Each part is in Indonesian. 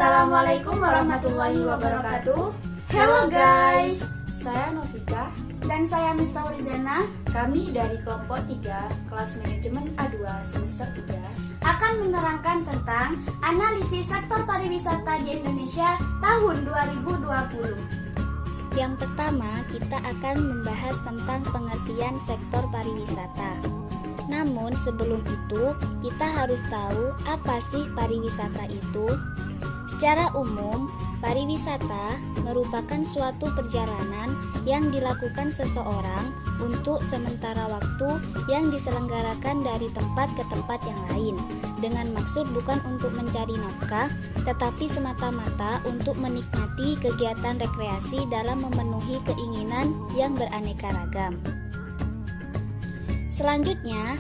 Assalamualaikum warahmatullahi wabarakatuh. Hello guys, Saya Novika. dan saya Miftahul Jannah Kami dari kelompok 3 kelas manajemen A2 semester 3 akan menerangkan tentang analisis sektor pariwisata di Indonesia tahun 2020. Yang pertama, kita akan membahas tentang pengertian sektor pariwisata. Namun sebelum itu, kita harus tahu apa sih pariwisata itu. Secara umum, pariwisata merupakan suatu perjalanan yang dilakukan seseorang untuk sementara waktu yang diselenggarakan dari tempat ke tempat yang lain, dengan maksud bukan untuk mencari nafkah, tetapi semata-mata untuk menikmati kegiatan rekreasi dalam memenuhi keinginan yang beraneka ragam. Selanjutnya,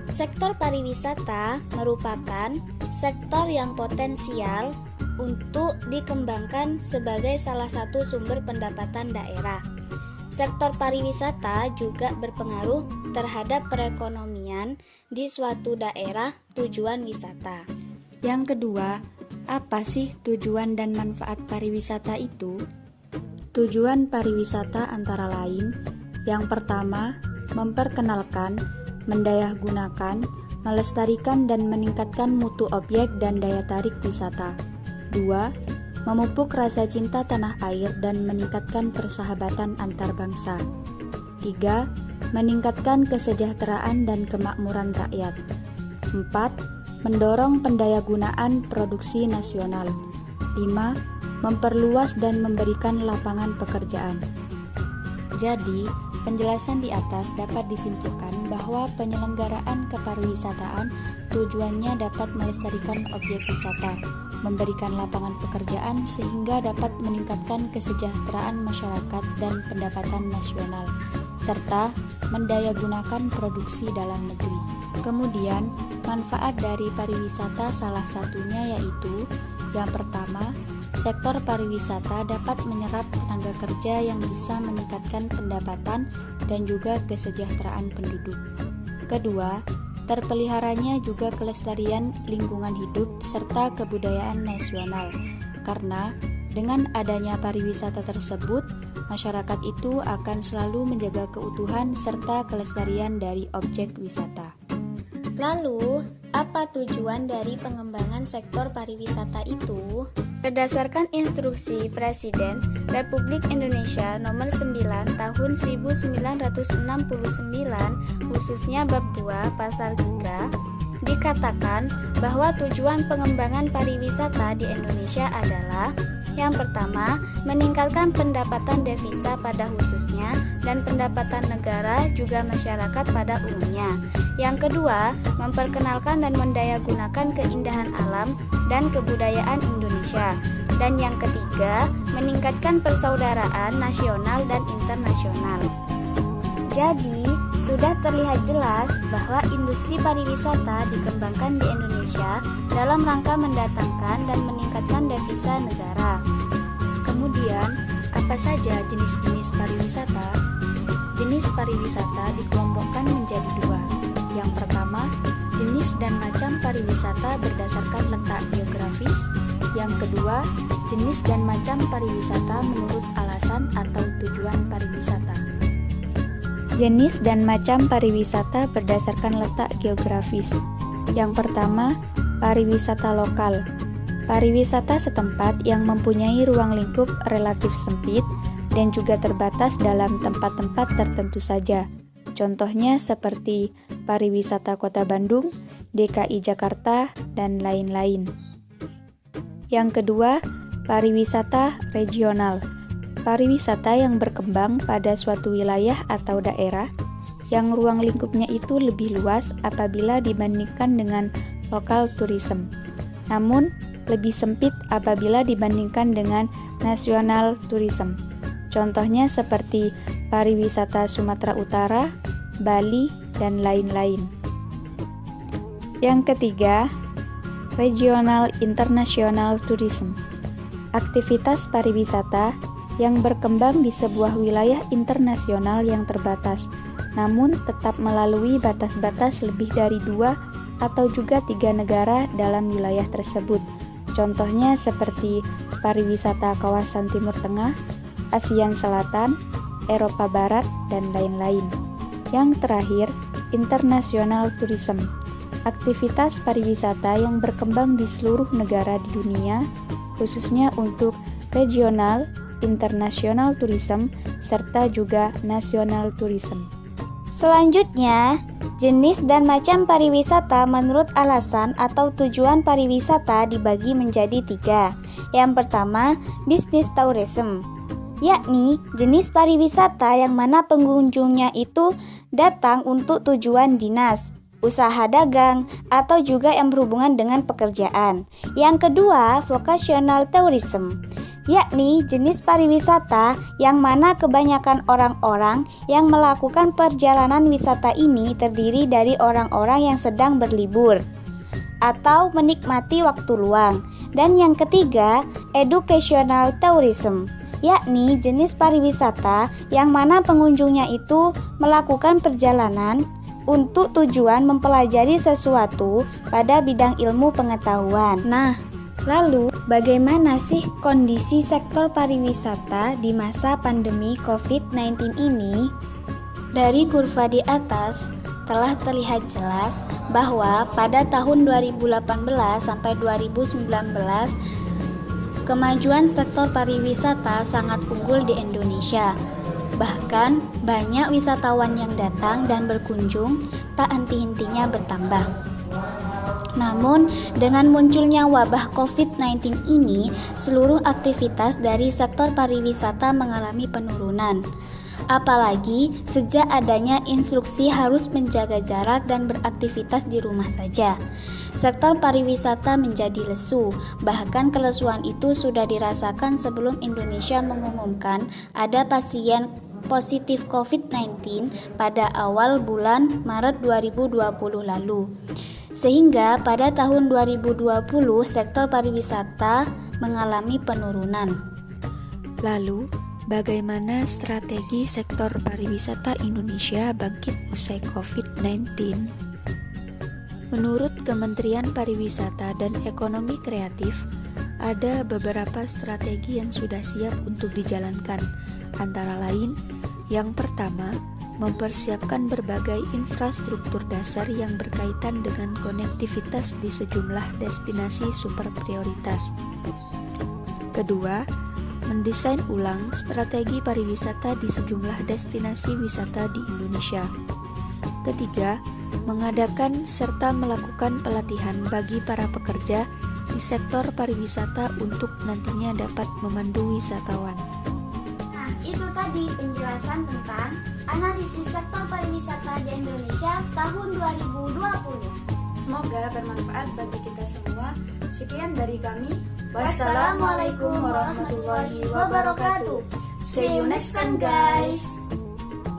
sektor pariwisata merupakan sektor yang potensial untuk dikembangkan sebagai salah satu sumber pendapatan daerah. Sektor pariwisata juga berpengaruh terhadap perekonomian di suatu daerah tujuan wisata. Yang kedua, apa sih tujuan dan manfaat pariwisata itu? Tujuan pariwisata antara lain: yang pertama, memperkenalkan, mendayahgunakan, melestarikan dan meningkatkan mutu objek dan daya tarik wisata. 2. Memupuk rasa cinta tanah air dan meningkatkan persahabatan antar bangsa. 3. Meningkatkan kesejahteraan dan kemakmuran rakyat. 4. Mendorong pendayagunaan produksi nasional. 5. Memperluas dan memberikan lapangan pekerjaan. Jadi, penjelasan di atas dapat disimpulkan bahwa penyelenggaraan kepariwisataan tujuannya dapat melestarikan objek wisata, memberikan lapangan pekerjaan sehingga dapat meningkatkan kesejahteraan masyarakat dan pendapatan nasional, serta mendayagunakan produksi dalam negeri. Kemudian, manfaat dari pariwisata salah satunya yaitu: yang pertama, sektor pariwisata dapat menyerap tenaga kerja yang bisa meningkatkan pendapatan dan juga kesejahteraan penduduk. Kedua, terpeliharanya juga kelestarian lingkungan hidup serta kebudayaan nasional, karena dengan adanya pariwisata tersebut, masyarakat itu akan selalu menjaga keutuhan serta kelestarian dari objek wisata. Lalu, apa tujuan dari pengembangan sektor pariwisata itu? Berdasarkan instruksi Presiden Republik Indonesia Nomor 9 Tahun 1969, khususnya Bab 2 Pasal 3, dikatakan bahwa tujuan pengembangan pariwisata di Indonesia adalah: yang pertama, meningkatkan pendapatan devisa pada khususnya dan pendapatan negara juga masyarakat pada umumnya. Yang kedua, memperkenalkan dan mendayagunakan keindahan alam dan kebudayaan Indonesia. Dan yang ketiga, meningkatkan persaudaraan nasional dan internasional. Jadi, sudah terlihat jelas bahwa industri pariwisata dikembangkan di Indonesia dalam rangka mendatangkan dan meningkatkan devisa negara. Kemudian, apa saja jenis-jenis pariwisata? Jenis pariwisata dikelompokkan menjadi 2. Yang pertama, jenis dan macam pariwisata berdasarkan letak geografis. Yang kedua, jenis dan macam pariwisata menurut alasan atau tujuan pariwisata. Jenis dan macam pariwisata berdasarkan letak geografis. Yang pertama, pariwisata lokal. Pariwisata setempat yang mempunyai ruang lingkup relatif sempit dan juga terbatas dalam tempat-tempat tertentu saja. Contohnya seperti pariwisata Kota Bandung, DKI Jakarta, dan lain-lain. Yang kedua, pariwisata regional. Pariwisata yang berkembang pada suatu wilayah atau daerah yang ruang lingkupnya itu lebih luas apabila dibandingkan dengan lokal tourism, namun lebih sempit apabila dibandingkan dengan national tourism. Contohnya seperti pariwisata Sumatera Utara, Bali, dan lain-lain. Yang ketiga, regional international tourism. Aktivitas pariwisata yang berkembang di sebuah wilayah internasional yang terbatas, namun tetap melalui batas-batas lebih dari 2 atau juga 3 negara dalam wilayah tersebut. Contohnya seperti pariwisata kawasan Timur Tengah, ASEAN Selatan, Eropa Barat, dan lain-lain. Yang terakhir, international tourism. Aktivitas pariwisata yang berkembang di seluruh negara di dunia, khususnya untuk regional, international tourism, serta juga national tourism. Selanjutnya, jenis dan macam pariwisata menurut alasan atau tujuan pariwisata dibagi menjadi 3. Yang pertama, business tourism, yakni jenis pariwisata yang mana pengunjungnya itu datang untuk tujuan dinas, usaha dagang, atau juga yang berhubungan dengan pekerjaan. Yang kedua, vocational tourism, yakni jenis pariwisata yang mana kebanyakan orang-orang yang melakukan perjalanan wisata ini terdiri dari orang-orang yang sedang berlibur atau menikmati waktu luang. Dan yang ketiga, educational tourism, yakni jenis pariwisata yang mana pengunjungnya itu melakukan perjalanan untuk tujuan mempelajari sesuatu pada bidang ilmu pengetahuan. Nah, lalu bagaimana sih kondisi sektor pariwisata di masa pandemi COVID-19 ini? Dari kurva di atas telah terlihat jelas bahwa pada tahun 2018 sampai 2019 kemajuan sektor pariwisata sangat unggul di Indonesia. Bahkan banyak wisatawan yang datang dan berkunjung tak henti-hentinya bertambah. Namun, dengan munculnya wabah COVID-19 ini, seluruh aktivitas dari sektor pariwisata mengalami penurunan. Apalagi sejak adanya instruksi harus menjaga jarak dan beraktivitas di rumah saja. Sektor pariwisata menjadi lesu, bahkan kelesuan itu sudah dirasakan sebelum Indonesia mengumumkan ada pasien positif COVID-19 pada awal bulan Maret 2020 lalu. Sehingga pada tahun 2020 sektor pariwisata mengalami penurunan. Lalu, bagaimana strategi sektor pariwisata Indonesia bangkit usai COVID-19? Menurut Kementerian Pariwisata dan Ekonomi Kreatif, ada beberapa strategi yang sudah siap untuk dijalankan. Antara lain, yang pertama, mempersiapkan berbagai infrastruktur dasar yang berkaitan dengan konektivitas di sejumlah destinasi super prioritas. Kedua, mendesain ulang strategi pariwisata di sejumlah destinasi wisata di Indonesia. Ketiga, mengadakan serta melakukan pelatihan bagi para pekerja di sektor pariwisata untuk nantinya dapat memandu wisatawan. Nah, itu tadi penjelasan tentang analisis sektor pariwisata di Indonesia tahun 2020. Semoga bermanfaat bagi kita semua. Sekian dari kami. Wassalamualaikum warahmatullahi wabarakatuh. See you next time, guys.